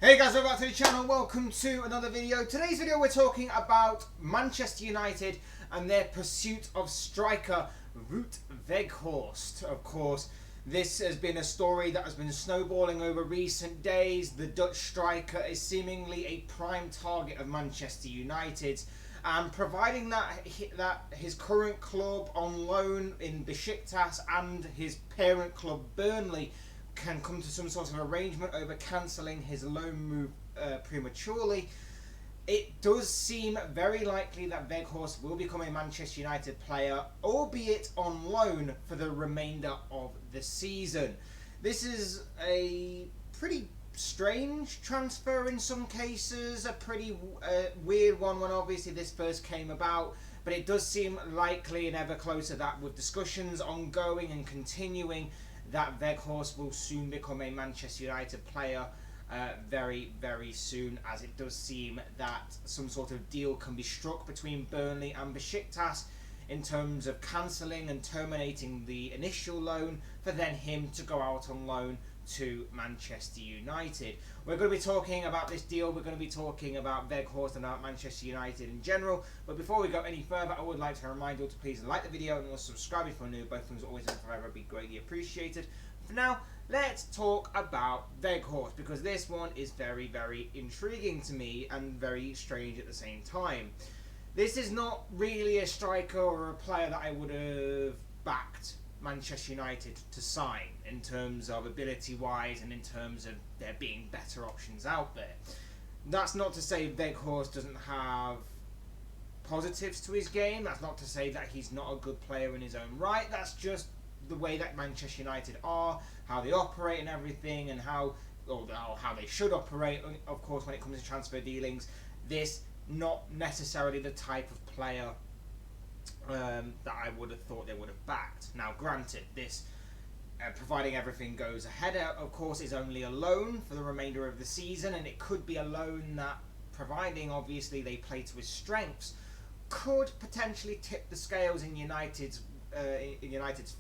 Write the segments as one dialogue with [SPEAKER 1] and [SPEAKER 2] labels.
[SPEAKER 1] Hey guys, welcome back to the channel. Welcome to another video. Today's video we're talking about Manchester United and their pursuit of striker Wout Weghorst. Of course, this has been a story that has been snowballing over recent days. The Dutch striker is seemingly a prime target of Manchester United, and providing that his current club on loan in Besiktas and his parent club Burnley can come to some sort of arrangement over cancelling his loan move prematurely, it does seem very likely that Weghorst will become a Manchester United player, albeit on loan for the remainder of the season. This is a pretty strange transfer in some cases, a pretty weird one when obviously this first came about, but it does seem likely and ever closer that with discussions ongoing and continuing, that Weghorst will soon become a Manchester United player very, very soon, as it does seem that some sort of deal can be struck between Burnley and Besiktas in terms of cancelling and terminating the initial loan for then him to go out on loan to Manchester United. We're going to be talking about this deal, we're going to be talking about Weghorst and about Manchester United in general, but before we go any further, I would like to remind you all to please like the video and also subscribe if you're new. Both things are always and forever be greatly appreciated. For now, let's talk about Weghorst, because this one is very, very intriguing to me and very strange at the same time. This is not really a striker or a player that I would have backed Manchester United to sign in terms of ability wise and in terms of there being better options out there. That's not to say Weghorst doesn't have positives to his game. That's not to say that he's not a good player in his own right. That's just the way that Manchester United are, how they operate and everything, and how they should operate, of course, when it comes to transfer dealings. This not necessarily the type of player that I would have thought they would have backed. Now, granted, this, providing everything goes ahead, of course, is only a loan for the remainder of the season, and it could be a loan that, providing obviously they play to his strengths, could potentially tip the scales in United's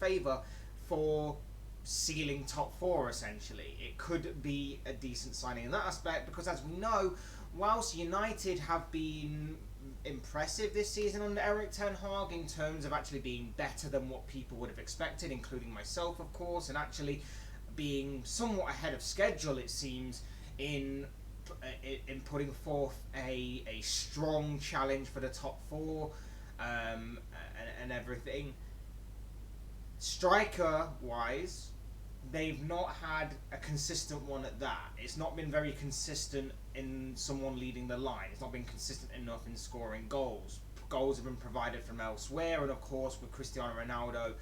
[SPEAKER 1] favour for sealing top four. Essentially, it could be a decent signing in that aspect, because as we know, whilst United have been impressive this season under Erik ten Hag in terms of actually being better than what people would have expected, including myself, of course, and actually being somewhat ahead of schedule, it seems, in putting forth a strong challenge for the top four and everything. Striker wise, they've not had a consistent one at that. It's not been very consistent in someone leading the line. It's not been consistent enough in scoring goals. Goals have been provided from elsewhere, and of course with Cristiano Ronaldo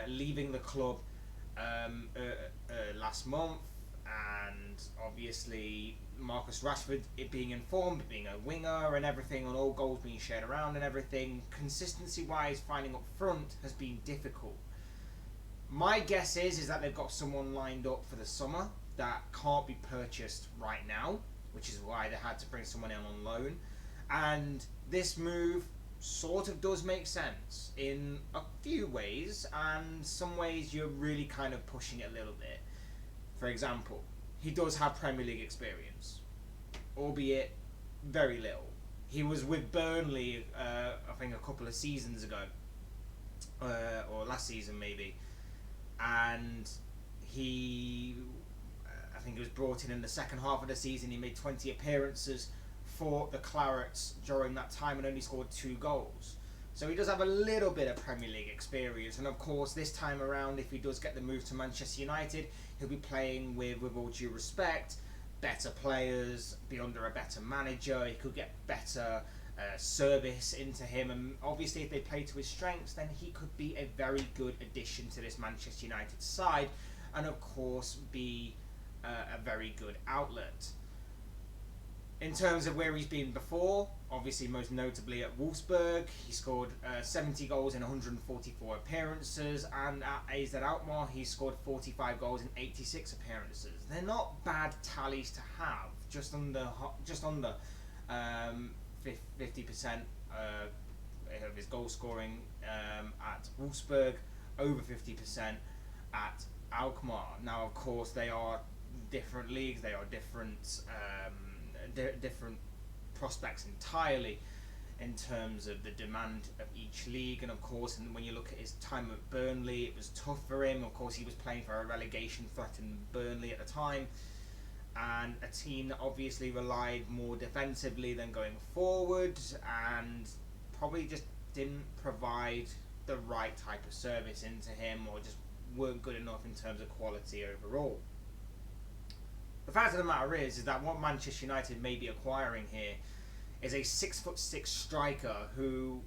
[SPEAKER 1] leaving the club last month, and obviously Marcus Rashford being informed, being a winger and everything, and all goals being shared around and everything, consistency wise finding up front has been difficult. My guess is that they've got someone lined up for the summer that can't be purchased right now, which is why they had to bring someone in on loan. And this move sort of does make sense in a few ways, and some ways you're really kind of pushing it a little bit. For example, he does have Premier League experience, albeit very little. He was with Burnley, I think a couple of seasons ago, or last season maybe, and I think he was brought in the second half of the season. He made 20 appearances for the Clarets during that time and only scored 2 goals. So he does have a little bit of Premier League experience, and of course this time around, if he does get the move to Manchester United, he'll be playing with all due respect, better players, be under a better manager. He could get better service into him, and obviously if they play to his strengths, then he could be a very good addition to this Manchester United side, and of course be a very good outlet. In terms of where he's been before, obviously most notably at Wolfsburg, he scored 70 goals in 144 appearances, and at AZ Alkmaar he scored 45 goals in 86 appearances. They're not bad tallies to have, just under 50% of his goal scoring at Wolfsburg, over 50% at Alkmaar. Now, of course, they are different leagues. They are different different prospects entirely in terms of the demand of each league. And of course, and when you look at his time at Burnley, it was tough for him. Of course, he was playing for a relegation threatened Burnley at the time, and a team that obviously relied more defensively than going forward, and probably just didn't provide the right type of service into him, or just weren't good enough in terms of quality overall. The fact of the matter is that what Manchester United may be acquiring here is a 6'6" striker who,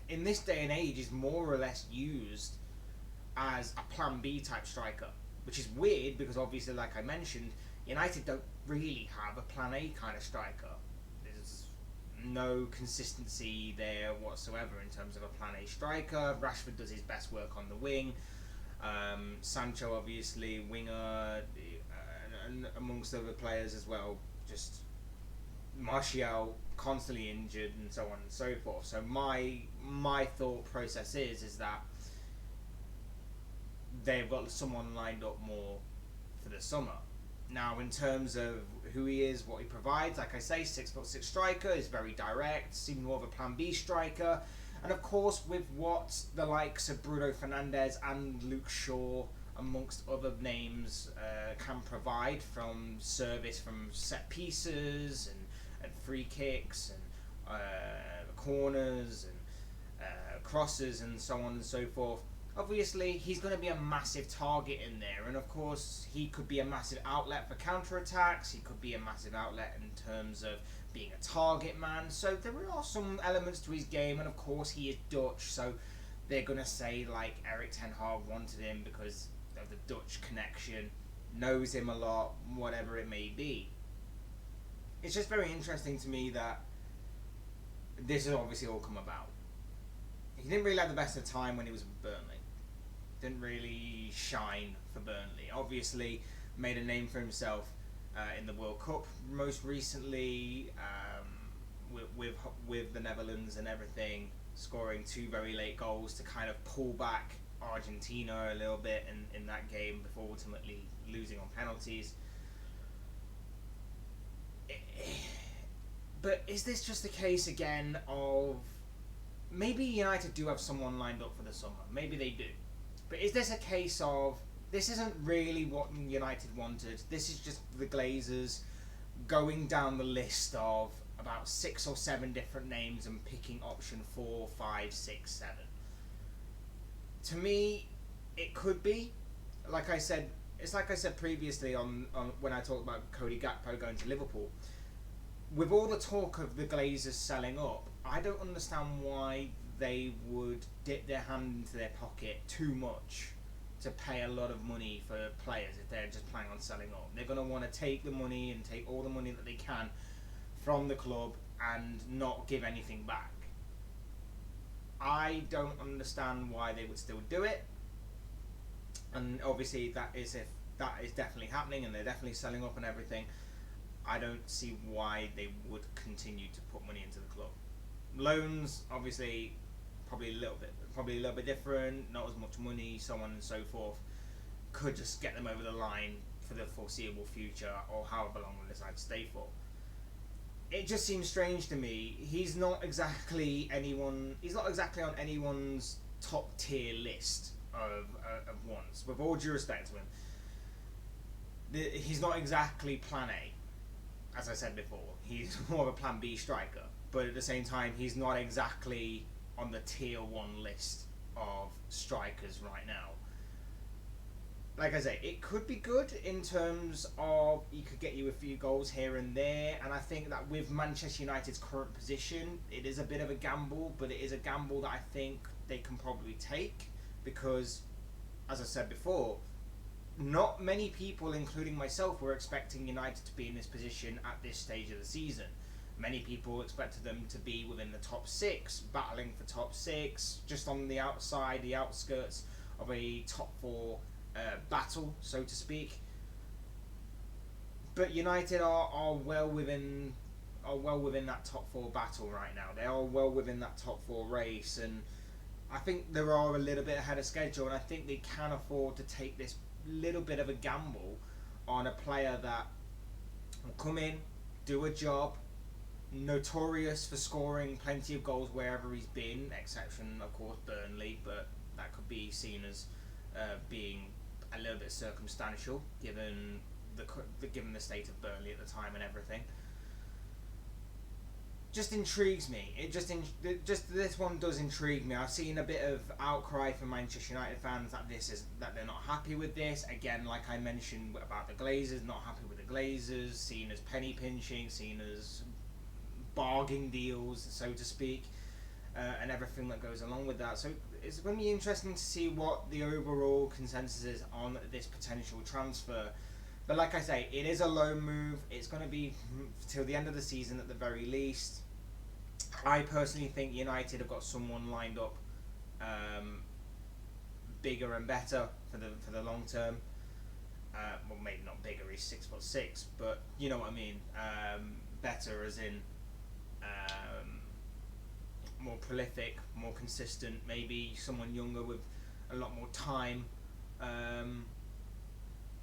[SPEAKER 1] in this day and age, is more or less used as a Plan B type striker, which is weird because obviously, like I mentioned, United don't really have a Plan A kind of striker. There's no consistency there whatsoever in terms of a Plan A striker. Rashford does his best work on the wing. Sancho, obviously, winger, and amongst other players as well. Just Martial constantly injured and so on and so forth. So my thought process is that they've got someone lined up more for the summer. Now, in terms of who he is, what he provides, like I say, 6'6" striker, is very direct, seems more of a Plan B striker. And of course, with what the likes of Bruno Fernandes and Luke Shaw, amongst other names, can provide from service, from set pieces and free kicks and corners and crosses and so on and so forth. Obviously, he's going to be a massive target in there, and of course, he could be a massive outlet for counter-attacks. He could be a massive outlet in terms of being a target man. So there are some elements to his game, and of course, he is Dutch, so they're going to say, like, Erik ten Hag wanted him because of the Dutch connection, knows him a lot, whatever it may be. It's just very interesting to me that this has obviously all come about. He didn't really have the best of time when he was with Burnley. Didn't really shine for Burnley. Obviously, made a name for himself in the World Cup most recently, with the Netherlands and everything, scoring 2 very late goals to kind of pull back Argentina a little bit in that game before ultimately losing on penalties. But is this just a case again of maybe United do have someone lined up for the summer? Maybe they do. But is this a case of this isn't really what United wanted? This is just the Glazers going down the list of about 6 or 7 different names and picking option 4, 5, 6, 7. To me, it could be. Like I said, it's like I said previously on when I talked about Cody Gakpo going to Liverpool. With all the talk of the Glazers selling up, I don't understand why they would dip their hand into their pocket too much to pay a lot of money for players if they're just planning on selling up. They're going to want to take the money and take all the money that they can from the club and not give anything back. I don't understand why they would still do it. And obviously that is definitely happening and they're definitely selling up and everything. I don't see why they would continue to put money into the club. Loans, obviously, probably a little bit different, not as much money, so on and so forth. Could just get them over the line for the foreseeable future, or however long they decide to stay for. It just seems strange to me. He's not exactly on anyone's top tier list of ones. With all due respect to him, he's not exactly Plan A. As I said before, he's more of a Plan B striker, but at the same time, he's not exactly on the tier 1 list of strikers right now. Like I say, it could be good in terms of he could get you a few goals here and there, and I think that with Manchester United's current position, it is a bit of a gamble, but it is a gamble that I think they can probably take because, as I said before, not many people, including myself, were expecting United to be in this position at this stage of the season. Many people expected them to be within the top 6, battling for top 6, just on the outside, the outskirts of a top 4 battle, so to speak. But United are well within that top 4 battle right now. They are well within that top 4 race, and I think they are a little bit ahead of schedule, and I think they can afford to take this little bit of a gamble on a player that will come in, do a job, notorious for scoring plenty of goals wherever he's been, exception of course Burnley, but that could be seen as being a little bit circumstantial given the state of Burnley at the time and everything. Just intrigues me. This one does intrigue me. I've seen a bit of outcry from Manchester United fans that they're not happy with this. Again, like I mentioned about the Glazers, not happy with the Glazers, seen as penny pinching, seen as bargain deals, so to speak, and everything that goes along with that. So it's going to be interesting to see what the overall consensus is on this potential transfer. But like I say, it is a loan move. It's going to be till the end of the season at the very least. I personally think United have got someone lined up bigger and better for the long term. Well, maybe not bigger, he's 6'6", but you know what I mean. Better as in more prolific, more consistent, maybe someone younger with a lot more time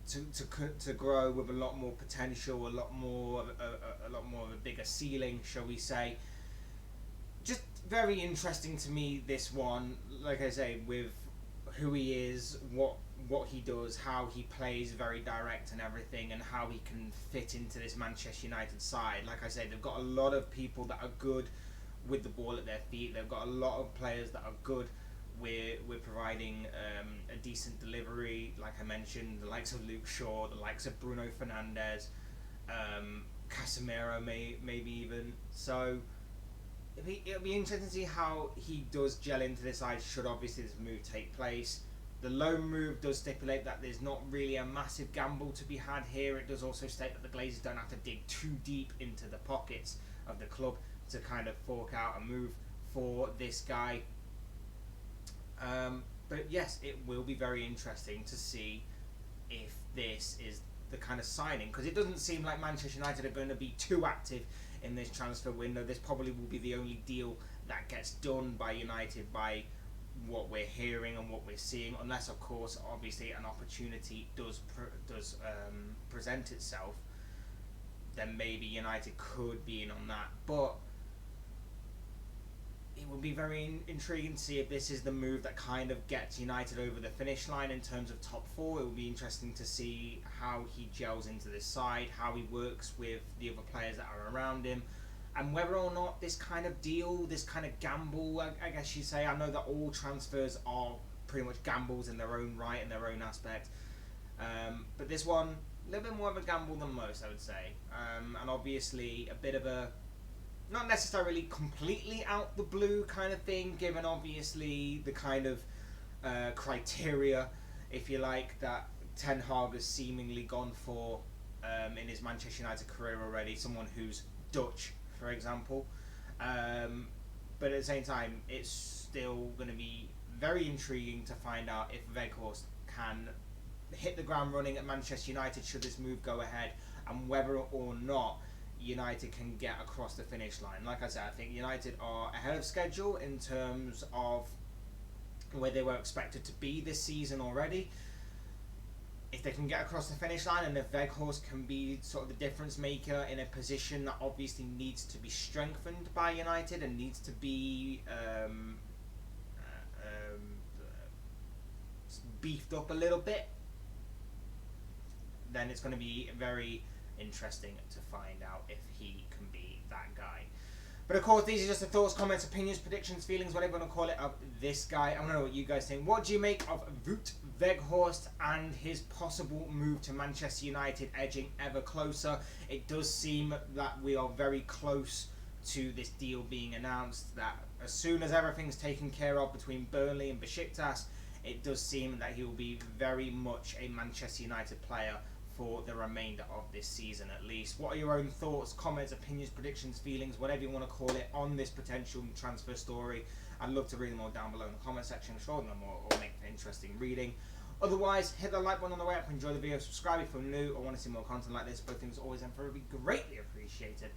[SPEAKER 1] to grow, with a lot more potential, a lot more of a bigger ceiling, shall we say. Just very interesting to me, this one, like I say, with who he is, what he does, how he plays, very direct and everything, and how he can fit into this Manchester United side. Like I say, they've got a lot of people that are good with the ball at their feet. They've got a lot of players that are good with providing a decent delivery. Like I mentioned, the likes of Luke Shaw, the likes of Bruno Fernandes, Casemiro maybe even. So it'll be interesting to see how he does gel into this side, should obviously this move take place. The loan move does stipulate that there's not really a massive gamble to be had here. It does also state that the Glazers don't have to dig too deep into the pockets of the club to kind of fork out a move for this guy. But yes, it will be very interesting to see if this is the kind of signing, because it doesn't seem like Manchester United are going to be too active in this transfer window. This probably will be the only deal that gets done by United, by what we're hearing and what we're seeing, unless of course obviously an opportunity does present itself. Then maybe United could be in on that, but it will be very intriguing to see if this is the move that kind of gets United over the finish line in terms of top four. It will be interesting to see how he gels into this side, how he works with the other players that are around him, and whether or not this kind of deal, this kind of gamble, I guess you say. I know that all transfers are pretty much gambles in their own right, in their own aspect. But this one, a little bit more of a gamble than most, I would say. And obviously a bit of a, not necessarily completely out the blue kind of thing, given obviously the kind of criteria, if you like, that Ten Hag has seemingly gone for in his Manchester United career already. Someone who's Dutch, for example. But at the same time, it's still going to be very intriguing to find out if Weghorst can hit the ground running at Manchester United should this move go ahead, and whether or not United can get across the finish line. Like I said, I think United are ahead of schedule in terms of where they were expected to be this season already. If they can get across the finish line, and if Weghorst can be sort of the difference maker in a position that obviously needs to be strengthened by United and needs to be beefed up a little bit, then it's going to be very interesting to find out if he can be that guy. But of course, these are just the thoughts, comments, opinions, predictions, feelings, whatever you want to call it, of this guy. I want to know what you guys think. What do you make of Wout Weghorst and his possible move to Manchester United edging ever closer? It does seem that we are very close to this deal being announced, that as soon as everything's taken care of between Burnley and Besiktas, it does seem that he will be very much a Manchester United player for the remainder of this season at least. What are your own thoughts, comments, opinions, predictions, feelings, whatever you want to call it, on this potential transfer story? I'd love to read them all down below in the comment section, show them or make it interesting reading. Otherwise, hit the like button on the way up, enjoy the video, subscribe if you're new or want to see more content like this. Both things always and forever be greatly appreciated.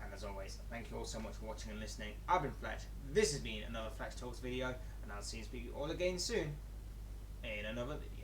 [SPEAKER 1] And as always, thank you all so much for watching and listening. I've been Fletch, this has been another Fletch Talks video, and I'll see you all again soon in another video.